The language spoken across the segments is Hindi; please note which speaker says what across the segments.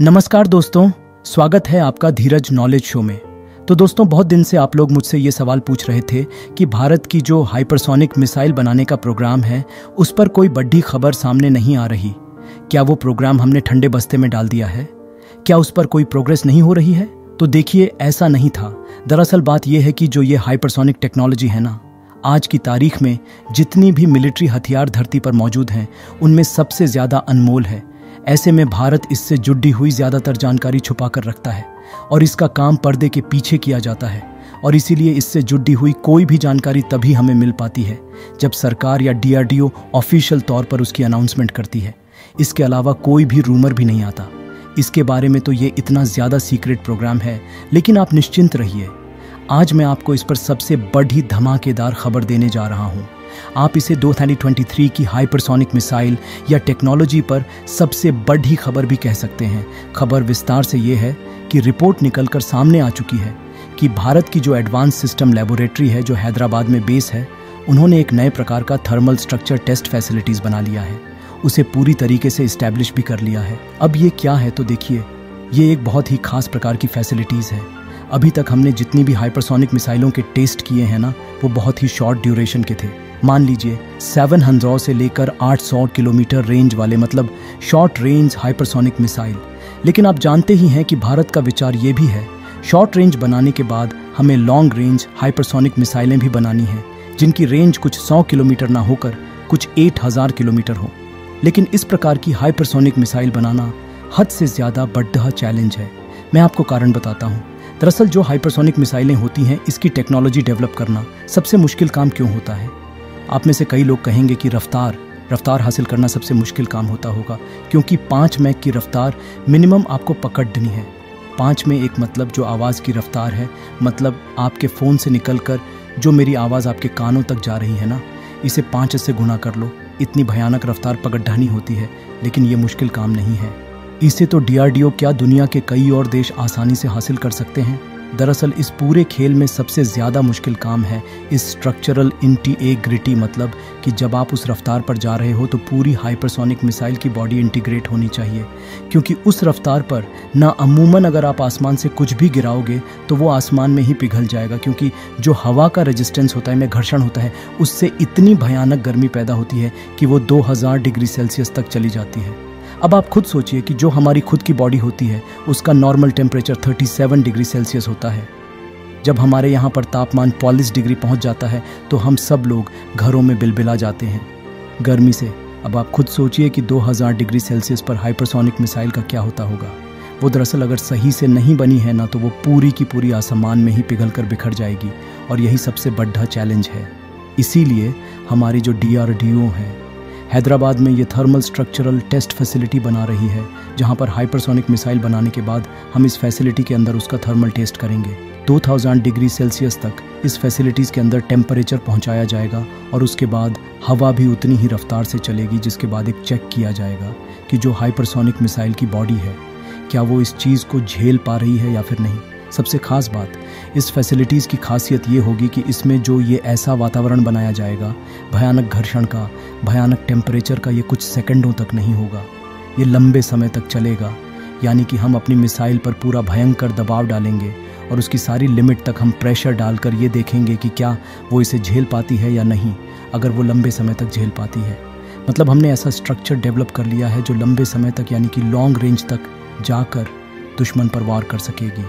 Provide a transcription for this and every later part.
Speaker 1: नमस्कार दोस्तों, स्वागत है आपका धीरज नॉलेज शो में। तो दोस्तों, बहुत दिन से आप लोग मुझसे ये सवाल पूछ रहे थे कि भारत की जो हाइपरसोनिक मिसाइल बनाने का प्रोग्राम है उस पर कोई बड़ी खबर सामने नहीं आ रही। क्या वो प्रोग्राम हमने ठंडे बस्ते में डाल दिया है? क्या उस पर कोई प्रोग्रेस नहीं हो रही है? तो देखिए, ऐसा नहीं था। दरअसल बात यह है कि जो ये हाइपरसोनिक टेक्नोलॉजी है ना, आज की तारीख में जितनी भी मिलिट्री हथियार धरती पर मौजूद हैं उनमें सबसे ज़्यादा अनमोल है। ऐसे में भारत इससे जुड़ी हुई ज़्यादातर जानकारी छुपा कर रखता है और इसका काम पर्दे के पीछे किया जाता है, और इसीलिए इससे जुड़ी हुई कोई भी जानकारी तभी हमें मिल पाती है जब सरकार या DRDO ऑफिशियल तौर पर उसकी अनाउंसमेंट करती है। इसके अलावा कोई भी रूमर भी नहीं आता इसके बारे में। तो ये इतना ज़्यादा सीक्रेट प्रोग्राम है, लेकिन आप निश्चिंत रहिए, आज मैं आपको इस पर सबसे बड़ी धमाकेदार खबर देने जा रहा हूँ। आप इसे 2023 की हाइपरसोनिक मिसाइल या टेक्नोलॉजी पर सबसे बड़ी खबर भी कह सकते हैं। खबर विस्तार से ये है कि रिपोर्ट निकलकर सामने आ चुकी है कि भारत की जो एडवांस सिस्टम लेबोरेटरी है जो हैदराबाद में बेस है, उन्होंने एक नए प्रकार का थर्मल स्ट्रक्चर टेस्ट फैसिलिटीज बना लिया है। उसे पूरी तरीके से इस्टेब्लिश भी कर लिया है। अब ये क्या है, तो देखिए, ये एक बहुत ही खास प्रकार की फैसिलिटीज है। अभी तक हमने जितनी भी हाइपरसोनिक मिसाइलों के टेस्ट किए हैं ना, वो बहुत ही शॉर्ट ड्यूरेशन के थे। मान लीजिए 700 से लेकर 800 किलोमीटर रेंज वाले, मतलब शॉर्ट रेंज हाइपरसोनिक मिसाइल। लेकिन आप जानते ही हैं कि भारत का विचार ये भी है, शॉर्ट रेंज बनाने के बाद हमें लॉन्ग रेंज हाइपरसोनिक मिसाइलें भी बनानी हैं, जिनकी रेंज कुछ 100 किलोमीटर ना होकर कुछ 8000 किलोमीटर हो। लेकिन इस प्रकार की हाइपरसोनिक मिसाइल बनाना हद से ज़्यादा बड़ा चैलेंज है। मैं आपको कारण बताता हूँ। दरअसल जो हाइपरसोनिक मिसाइलें होती हैं, इसकी टेक्नोलॉजी डेवलप करना सबसे मुश्किल काम क्यों होता है? आप में से कई लोग कहेंगे कि रफ्तार हासिल करना सबसे मुश्किल काम होता होगा, क्योंकि 5 मैक की रफ्तार मिनिमम आपको पकड़नी है। 5 में एक मतलब जो आवाज़ की रफ्तार है, मतलब आपके फ़ोन से निकलकर जो मेरी आवाज़ आपके कानों तक जा रही है ना, इसे 5 से गुना कर लो। इतनी भयानक रफ्तार पकड़नी होती है, लेकिन ये मुश्किल काम नहीं है। इसे तो DRDO क्या, दुनिया के कई और देश आसानी से हासिल कर सकते हैं। दरअसल इस पूरे खेल में सबसे ज़्यादा मुश्किल काम है इस स्ट्रक्चरल इंटीग्रिटी, मतलब कि जब आप उस रफ्तार पर जा रहे हो तो पूरी हाइपरसोनिक मिसाइल की बॉडी इंटीग्रेट होनी चाहिए, क्योंकि उस रफ्तार पर ना अमूमन अगर आप आसमान से कुछ भी गिराओगे तो वो आसमान में ही पिघल जाएगा, क्योंकि जो हवा का रेजिस्टेंस होता है, में घर्षण होता है, उससे इतनी भयानक गर्मी पैदा होती है कि वो 2000 डिग्री सेल्सियस तक चली जाती है। अब आप खुद सोचिए कि जो हमारी खुद की बॉडी होती है उसका नॉर्मल टेम्परेचर 37 डिग्री सेल्सियस होता है। जब हमारे यहाँ पर तापमान 40 डिग्री पहुँच जाता है तो हम सब लोग घरों में बिलबिला जाते हैं गर्मी से। अब आप खुद सोचिए कि 2000 डिग्री सेल्सियस पर हाइपरसोनिक मिसाइल का क्या होता होगा। वो दरअसल अगर सही से नहीं बनी है ना, तो वो पूरी की पूरी आसमान में ही पिघल कर बिखर जाएगी, और यही सबसे बड़ा चैलेंज है। इसीलिए हमारी जो DRDO है हैदराबाद में ये थर्मल स्ट्रक्चरल टेस्ट फैसिलिटी बना रही है, जहां पर हाइपरसोनिक मिसाइल बनाने के बाद हम इस फैसिलिटी के अंदर उसका थर्मल टेस्ट करेंगे। 2000 डिग्री सेल्सियस तक इस फैसिलिटीज़ के अंदर टेम्परेचर पहुंचाया जाएगा, और उसके बाद हवा भी उतनी ही रफ्तार से चलेगी, जिसके बाद एक चेक किया जाएगा कि जो हाइपरसोनिक मिसाइल की बॉडी है क्या वो इस चीज़ को झेल पा रही है या फिर नहीं। सबसे खास बात, इस फैसिलिटीज़ की खासियत ये होगी कि इसमें जो ये ऐसा वातावरण बनाया जाएगा, भयानक घर्षण का, भयानक टेम्परेचर का, ये कुछ सेकंडों तक नहीं होगा, ये लंबे समय तक चलेगा। यानी कि हम अपनी मिसाइल पर पूरा भयंकर दबाव डालेंगे और उसकी सारी लिमिट तक हम प्रेशर डालकर ये देखेंगे कि क्या वो इसे झेल पाती है या नहीं। अगर वो लंबे समय तक झेल पाती है, मतलब हमने ऐसा स्ट्रक्चर डेवलप कर लिया है जो लंबे समय तक, यानी कि लॉन्ग रेंज तक जाकर दुश्मन पर वार कर सकेगी।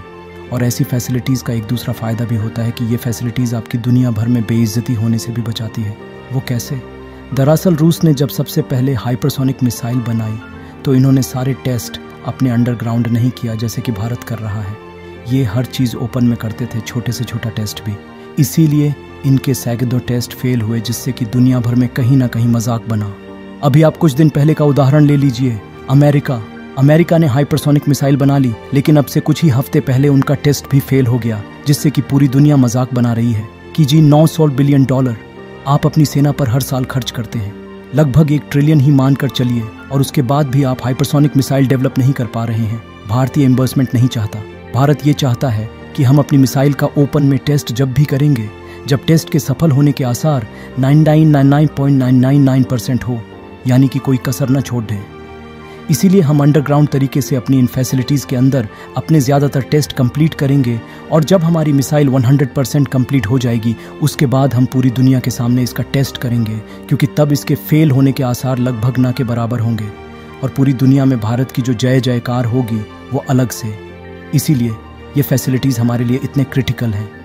Speaker 1: और ऐसी फैसिलिटीज़ का एक दूसरा फ़ायदा भी होता है कि ये फैसिलिटीज़ आपकी दुनिया भर में बेइज्जती होने से भी बचाती है। वो कैसे? दरअसल रूस ने जब सबसे पहले हाइपरसोनिक मिसाइल बनाई तो इन्होंने सारे टेस्ट अपने अंडरग्राउंड नहीं किया जैसे कि भारत कर रहा है। ये हर चीज़ ओपन में करते थे, छोटे से छोटा टेस्ट भी। इसीलिए इनके सैकड़ों टेस्ट फेल हुए, जिससे कि दुनिया भर में कहीं ना कहीं मजाक बना। अभी आप कुछ दिन पहले का उदाहरण ले लीजिए, अमेरिका ने हाइपरसोनिक मिसाइल बना ली, लेकिन अब से कुछ ही हफ्ते पहले उनका टेस्ट भी फेल हो गया, जिससे कि पूरी दुनिया मजाक बना रही है कि जी $900 बिलियन आप अपनी सेना पर हर साल खर्च करते हैं, लगभग 1 ट्रिलियन ही मानकर चलिए, और उसके बाद भी आप हाइपरसोनिक मिसाइल डेवलप नहीं कर पा रहे हैं। भारतीय इन्वेस्टमेंट नहीं चाहता। भारत ये चाहता है कि हम अपनी मिसाइल का ओपन में टेस्ट जब भी करेंगे, जब टेस्ट के सफल होने के आसार 99.999% हो, यानी कि कोई कसर न छोड़ दें। इसीलिए हम अंडरग्राउंड तरीके से अपनी इन फैसिलिटीज़ के अंदर अपने ज़्यादातर टेस्ट कंप्लीट करेंगे और जब हमारी मिसाइल 100% कंप्लीट हो जाएगी उसके बाद हम पूरी दुनिया के सामने इसका टेस्ट करेंगे, क्योंकि तब इसके फेल होने के आसार लगभग ना के बराबर होंगे और पूरी दुनिया में भारत की जो जय जयकार होगी वो अलग से। इसीलिए ये फैसिलिटीज़ हमारे लिए इतने क्रिटिकल हैं।